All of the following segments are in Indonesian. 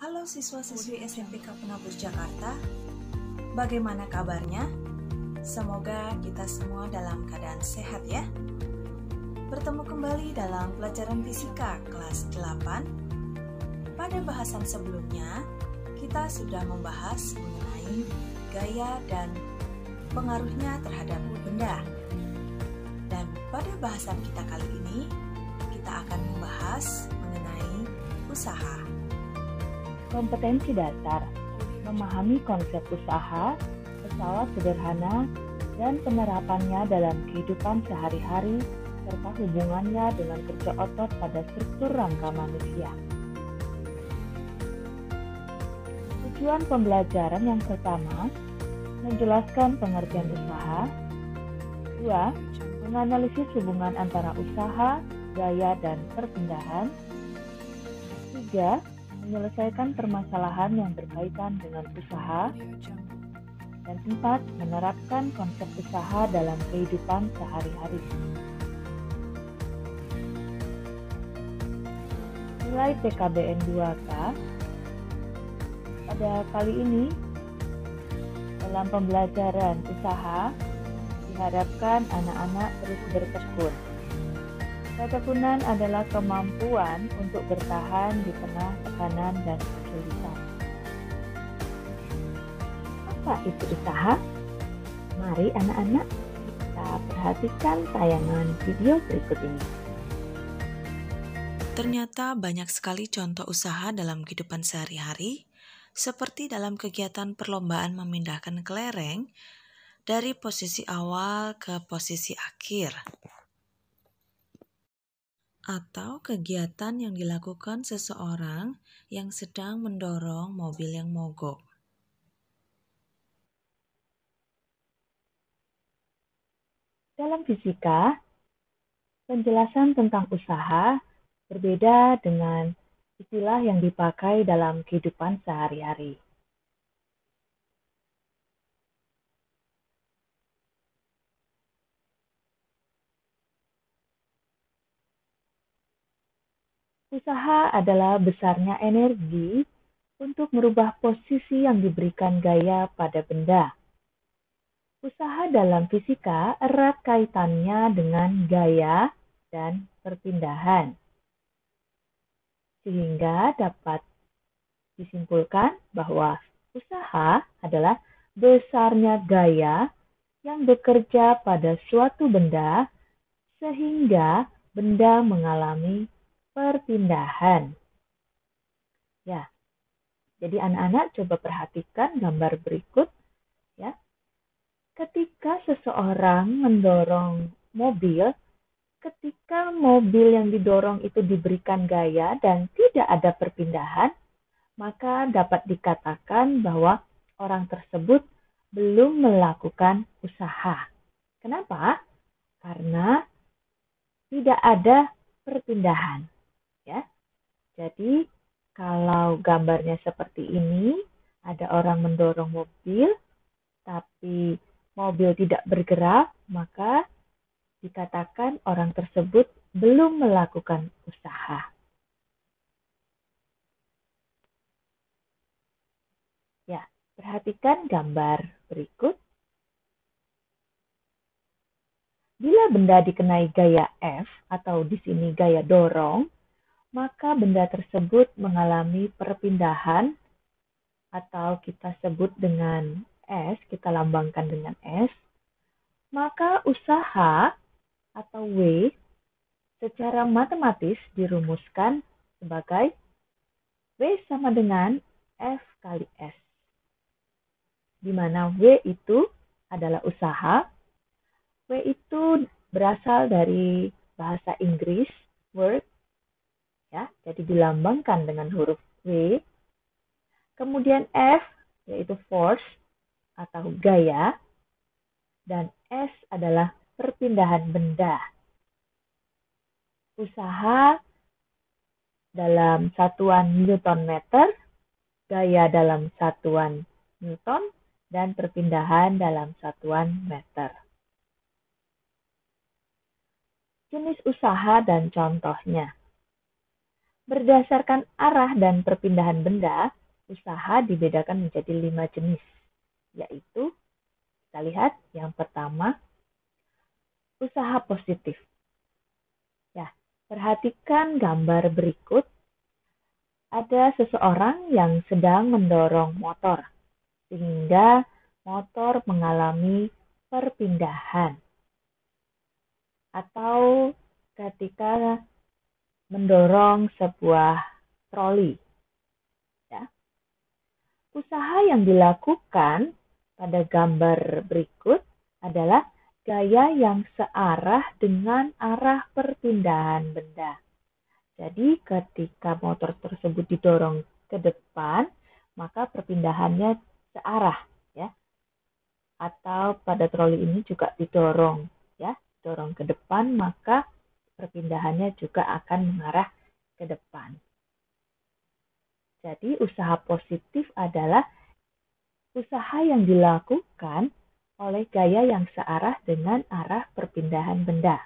Halo siswa-siswi SMP Kapunabus Jakarta, bagaimana kabarnya? Semoga kita semua dalam keadaan sehat ya. Bertemu kembali dalam pelajaran fisika kelas 8. Pada bahasan sebelumnya, kita sudah membahas mengenai gaya dan pengaruhnya terhadap benda. Dan pada bahasan kita kali ini, kita akan membahas mengenai usaha. Kompetensi dasar, memahami konsep usaha, pesawat sederhana, dan penerapannya dalam kehidupan sehari-hari, serta hubungannya dengan kerja otot pada struktur rangka manusia. Tujuan pembelajaran yang pertama, menjelaskan pengertian usaha. 2. Menganalisis hubungan antara usaha, gaya, dan perpindahan. 3. Menyelesaikan permasalahan yang berkaitan dengan usaha. Dan 4. Menerapkan konsep usaha dalam kehidupan sehari-hari. Nilai PKBN 2K. Pada kali ini, dalam pembelajaran usaha, diharapkan anak-anak terus bertekun. Ketekunan adalah kemampuan untuk bertahan di tengah tekanan dan kesulitan. Apa itu usaha? Mari anak-anak kita perhatikan tayangan video berikut ini. Ternyata banyak sekali contoh usaha dalam kehidupan sehari-hari, seperti dalam kegiatan perlombaan memindahkan kelereng dari posisi awal ke posisi akhir, atau kegiatan yang dilakukan seseorang yang sedang mendorong mobil yang mogok. Dalam fisika, penjelasan tentang usaha berbeda dengan istilah yang dipakai dalam kehidupan sehari-hari. Usaha adalah besarnya energi untuk merubah posisi yang diberikan gaya pada benda. Usaha dalam fisika erat kaitannya dengan gaya dan perpindahan, sehingga dapat disimpulkan bahwa usaha adalah besarnya gaya yang bekerja pada suatu benda sehingga benda mengalami perpindahan. Ya, jadi anak-anak coba perhatikan gambar berikut. Ya, ketika seseorang mendorong mobil, ketika mobil yang didorong itu diberikan gaya dan tidak ada perpindahan, maka dapat dikatakan bahwa orang tersebut belum melakukan usaha. Kenapa? Karena tidak ada perpindahan. Ya, jadi kalau gambarnya seperti ini, ada orang mendorong mobil, tapi mobil tidak bergerak, maka dikatakan orang tersebut belum melakukan usaha. Ya, perhatikan gambar berikut. Bila benda dikenai gaya F atau di sini gaya dorong, maka benda tersebut mengalami perpindahan atau kita sebut dengan S, kita lambangkan dengan S, maka usaha atau W secara matematis dirumuskan sebagai W sama dengan F kali S, di mana W itu adalah usaha, W itu berasal dari bahasa Inggris, work, ya, jadi dilambangkan dengan huruf W. Kemudian F yaitu force atau gaya, dan S adalah perpindahan benda. Usaha dalam satuan Newton meter, gaya dalam satuan Newton, dan perpindahan dalam satuan meter. Jenis usaha dan contohnya. Berdasarkan arah dan perpindahan benda, usaha dibedakan menjadi 5 jenis, yaitu kita lihat yang pertama, usaha positif. Ya, perhatikan gambar berikut. Ada seseorang yang sedang mendorong motor, sehingga motor mengalami perpindahan. Atau ketika mendorong sebuah troli. Ya. Usaha yang dilakukan pada gambar berikut adalah gaya yang searah dengan arah perpindahan benda. Jadi ketika motor tersebut didorong ke depan, maka perpindahannya searah, ya. Atau pada troli ini juga didorong, ya, dorong ke depan, maka perpindahannya juga akan mengarah ke depan. Jadi usaha positif adalah usaha yang dilakukan oleh gaya yang searah dengan arah perpindahan benda.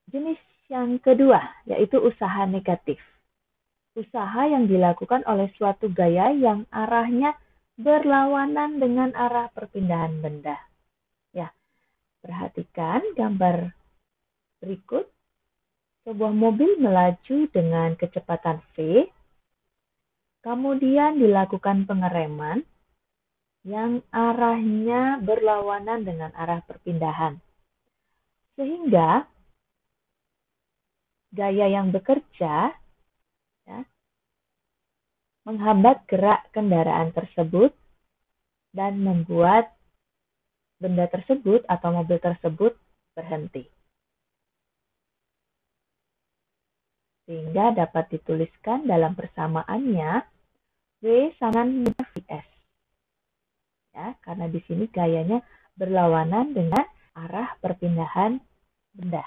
Jenis yang kedua, yaitu usaha negatif. Usaha yang dilakukan oleh suatu gaya yang arahnya berlawanan dengan arah perpindahan benda. Ya, perhatikan gambar berikut. Sebuah mobil melaju dengan kecepatan V, kemudian dilakukan pengereman yang arahnya berlawanan dengan arah perpindahan. Sehingga gaya yang bekerja, ya, menghambat gerak kendaraan tersebut dan membuat benda tersebut atau mobil tersebut berhenti. Sehingga dapat dituliskan dalam persamaannya W sama dengan VS. Ya, karena di sini gayanya berlawanan dengan arah perpindahan benda.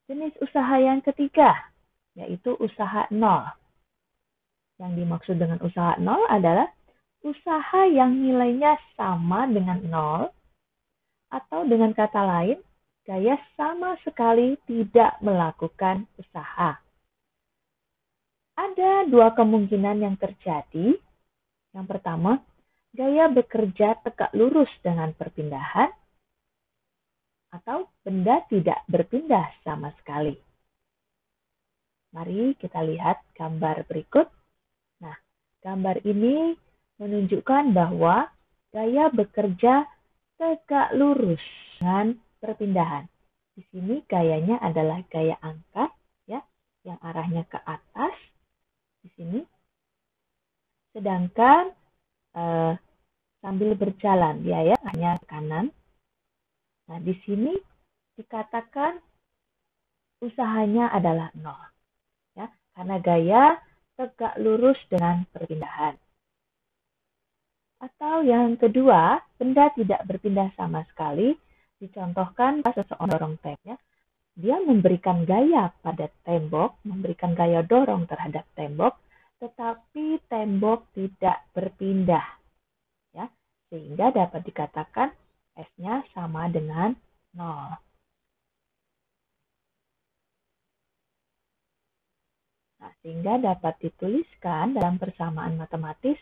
Jenis usaha yang ketiga, yaitu usaha nol. Yang dimaksud dengan usaha nol adalah usaha yang nilainya sama dengan nol, atau dengan kata lain, gaya sama sekali tidak melakukan usaha. Ada dua kemungkinan yang terjadi. Yang pertama, gaya bekerja tegak lurus dengan perpindahan, atau benda tidak berpindah sama sekali. Mari kita lihat gambar berikut. Nah, gambar ini menunjukkan bahwa gaya bekerja tegak lurus dengan perpindahan. Di sini gayanya adalah gaya angkat, ya, yang arahnya ke atas. Di sini. Sedangkan sambil berjalan, dia ya hanya ke kanan. Nah, di sini dikatakan usahanya adalah nol, ya, karena gaya tegak lurus dengan perpindahan. Atau yang kedua, benda tidak berpindah sama sekali, dicontohkan pas seseorang dorong tembok. Dia memberikan gaya pada tembok, memberikan gaya dorong terhadap tembok, tetapi tembok tidak berpindah, ya, sehingga dapat dikatakan S-nya sama dengan 0. Nah, sehingga dapat dituliskan dalam persamaan matematis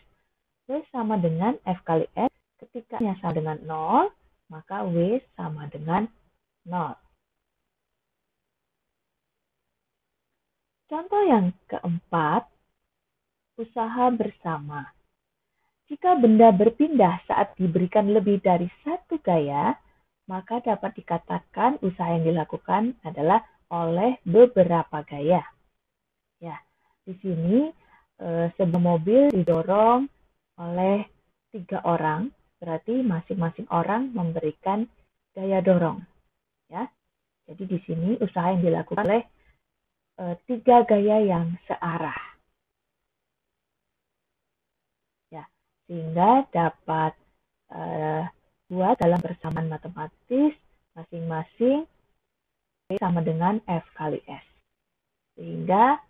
W sama dengan F kali S. Ketika S sama dengan 0, maka W sama dengan 0. Contoh yang keempat, usaha bersama. Jika benda berpindah saat diberikan lebih dari satu gaya, maka dapat dikatakan usaha yang dilakukan adalah oleh beberapa gaya. Ya, di sini sebuah mobil didorong oleh 3 orang, berarti masing-masing orang memberikan gaya dorong. Ya, jadi di sini usaha yang dilakukan oleh 3 gaya yang searah. Ya, sehingga dapat buat dalam persamaan matematis masing-masing sama dengan F kali S. Sehingga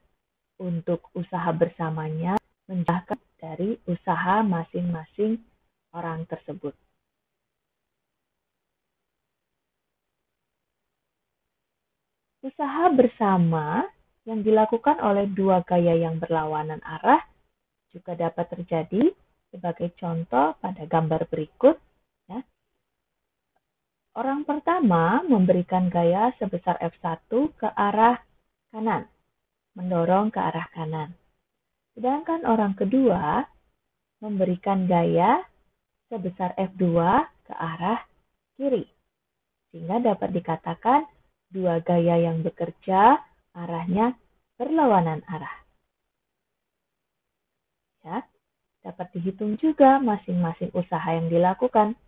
untuk usaha bersamanya menjauhkan dari usaha masing-masing orang tersebut. Usaha bersama yang dilakukan oleh dua gaya yang berlawanan arah juga dapat terjadi. Sebagai contoh pada gambar berikut, ya. Orang pertama memberikan gaya sebesar F1 ke arah kanan, mendorong ke arah kanan. Sedangkan orang kedua memberikan gaya sebesar F2 ke arah kiri. Sehingga dapat dikatakan dua gaya yang bekerja arahnya berlawanan arah. Ya, dapat dihitung juga masing-masing usaha yang dilakukan.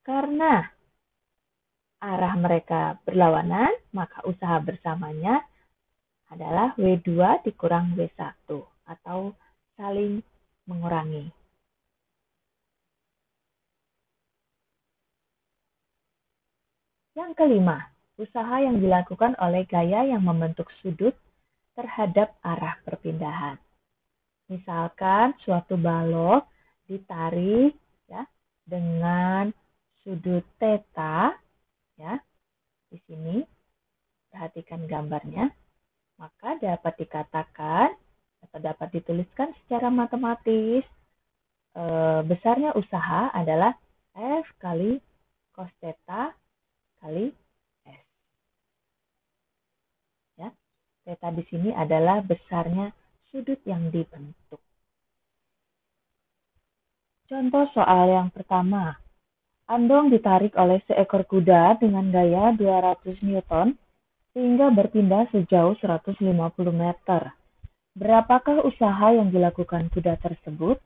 Karena arah mereka berlawanan, maka usaha bersamanya adalah W2 dikurang W1 atau saling mengurangi. Yang kelima, usaha yang dilakukan oleh gaya yang membentuk sudut terhadap arah perpindahan. Misalkan suatu balok ditarik ya dengan sudut theta ya. Di sini perhatikan gambarnya, maka dapat dikatakan atau dapat dituliskan secara matematis besarnya usaha adalah F kali cos theta kali S. Ya. Theta di sini adalah besarnya sudut yang dibentuk. Contoh soal yang pertama. Andong ditarik oleh seekor kuda dengan gaya 200 Newton sehingga berpindah sejauh 150 meter. Berapakah usaha yang dilakukan kuda tersebut?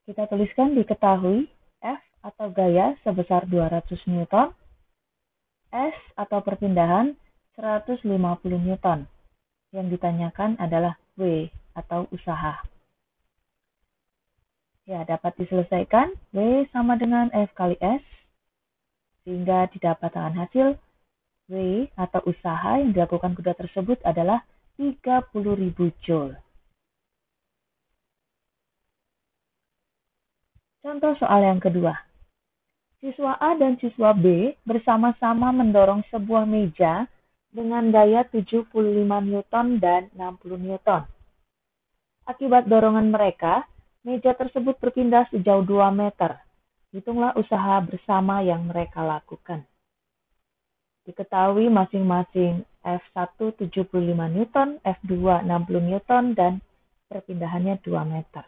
Kita tuliskan diketahui F atau gaya sebesar 200 Newton, S atau perpindahan 150 Newton. Yang ditanyakan adalah W atau usaha. Ya, dapat diselesaikan. W sama dengan F kali S. Sehingga didapatkan hasil W atau usaha yang dilakukan kuda tersebut adalah 30.000 Joule. Contoh soal yang kedua. Siswa A dan siswa B bersama-sama mendorong sebuah meja dengan gaya 75 Newton dan 60 Newton. Akibat dorongan mereka, meja tersebut berpindah sejauh 2 meter. Hitunglah usaha bersama yang mereka lakukan. Diketahui masing-masing F1 75 Newton, F2 60 Newton, dan perpindahannya 2 meter.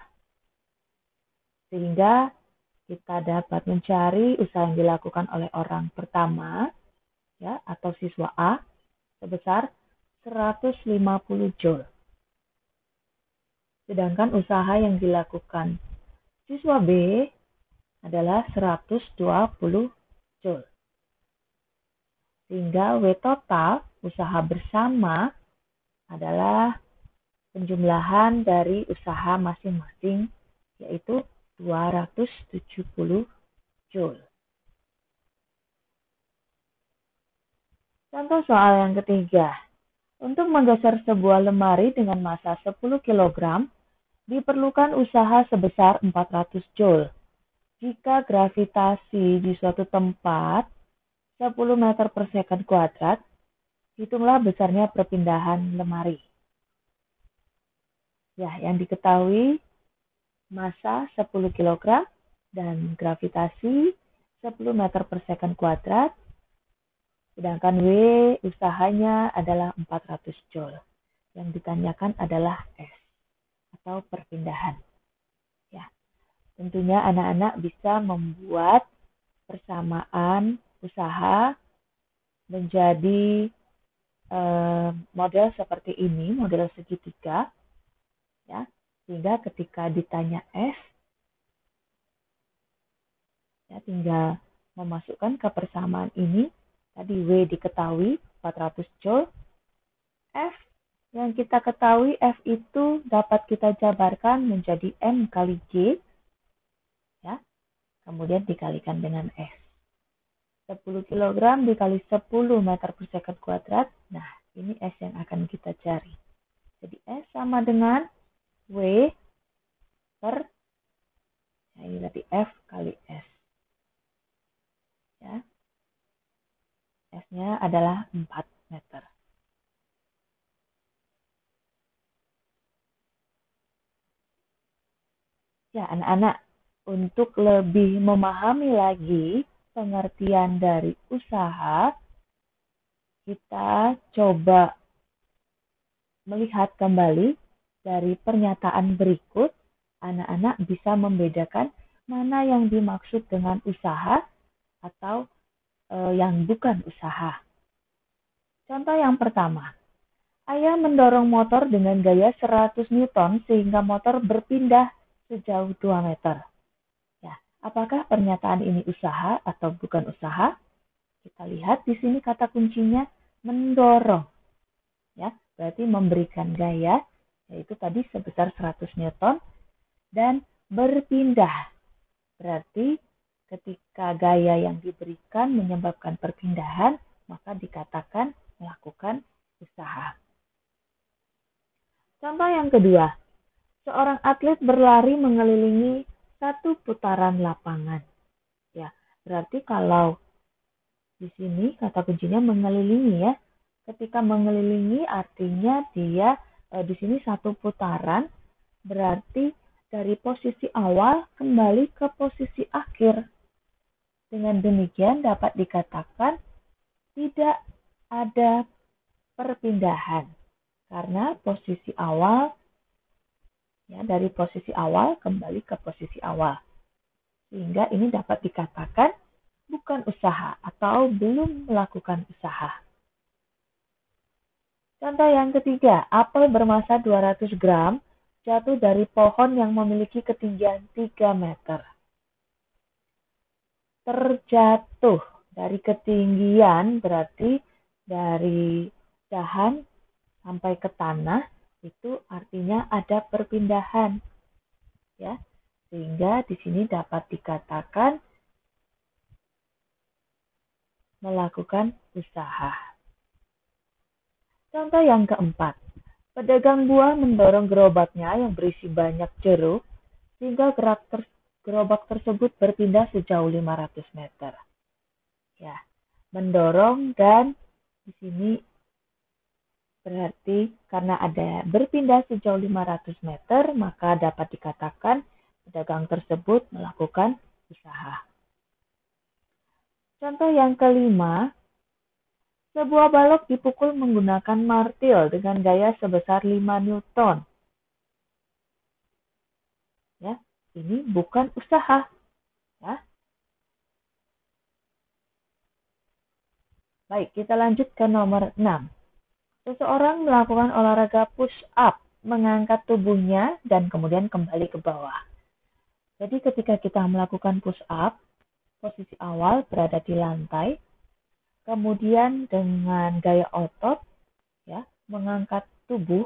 Sehingga kita dapat mencari usaha yang dilakukan oleh orang pertama, ya, atau siswa A, sebesar 150 Joule. Sedangkan usaha yang dilakukan siswa B adalah 120 Joule. Sehingga W total usaha bersama adalah penjumlahan dari usaha masing-masing, yaitu 270 Joule. Contoh soal yang ketiga. Untuk menggeser sebuah lemari dengan masa 10 kg, diperlukan usaha sebesar 400 Joule. Jika gravitasi di suatu tempat 10 meter per second kuadrat, hitunglah besarnya perpindahan lemari. Ya, yang diketahui massa 10 kg dan gravitasi 10 meter per second kuadrat, sedangkan W usahanya adalah 400 Joule. Yang ditanyakan adalah S atau perpindahan. Ya, tentunya anak-anak bisa membuat persamaan usaha menjadi model seperti ini, model segitiga, ya, sehingga ketika ditanya S, ya, tinggal memasukkan ke persamaan ini. Tadi W diketahui 400 Joule, F yang kita ketahui F itu dapat kita jabarkan menjadi M kali J, ya, kemudian dikalikan dengan S. 10 kg dikali 10 meter per second kuadrat, nah ini S yang akan kita cari. Jadi S sama dengan W per, nah ini berarti F kali S. Ya. S-nya adalah 4 meter. Ya, anak-anak, untuk lebih memahami lagi pengertian dari usaha, kita coba melihat kembali dari pernyataan berikut. Anak-anak bisa membedakan mana yang dimaksud dengan usaha atau yang bukan usaha. Contoh yang pertama, ayah mendorong motor dengan gaya 100 Newton sehingga motor berpindah sejauh 2 meter. Ya, apakah pernyataan ini usaha atau bukan usaha? Kita lihat di sini kata kuncinya mendorong. Ya, berarti memberikan gaya, yaitu tadi sebesar 100 Newton, dan berpindah. Berarti ketika gaya yang diberikan menyebabkan perpindahan, maka dikatakan melakukan usaha. Contoh yang kedua, seorang atlet berlari mengelilingi satu putaran lapangan. Ya, berarti kalau di sini kata kuncinya mengelilingi ya. Ketika mengelilingi artinya dia di sini satu putaran, berarti dari posisi awal kembali ke posisi akhir. Dengan demikian dapat dikatakan tidak ada perpindahan karena posisi awal ya, dari posisi awal kembali ke posisi awal. Sehingga ini dapat dikatakan bukan usaha atau belum melakukan usaha. Contoh yang ketiga, apel bermasa 200 gram jatuh dari pohon yang memiliki ketinggian 3 meter. Terjatuh dari ketinggian berarti dari dahan sampai ke tanah itu artinya ada perpindahan. Ya. Sehingga di sini dapat dikatakan melakukan usaha. Contoh yang keempat, pedagang buah mendorong gerobaknya yang berisi banyak jeruk sehingga gerobak tersebut berpindah sejauh 500 meter. Ya, mendorong dan di sini berarti karena ada berpindah sejauh 500 meter, maka dapat dikatakan pedagang tersebut melakukan usaha. Contoh yang kelima, sebuah balok dipukul menggunakan martil dengan gaya sebesar 5 Newton. Ya, ini bukan usaha. Ya. Baik, kita lanjut ke nomor 6. Seseorang melakukan olahraga push up, mengangkat tubuhnya dan kemudian kembali ke bawah. Jadi ketika kita melakukan push up, posisi awal berada di lantai, kemudian dengan gaya otot, ya, mengangkat tubuh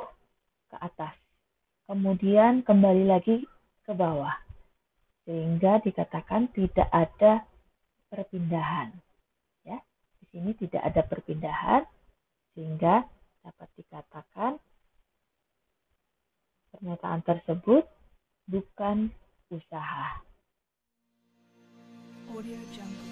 ke atas, kemudian kembali lagi ke bawah, sehingga dikatakan tidak ada perpindahan. Ya, di sini tidak ada perpindahan, sehingga dapat dikatakan pernyataan tersebut bukan usaha. Audio Jungle.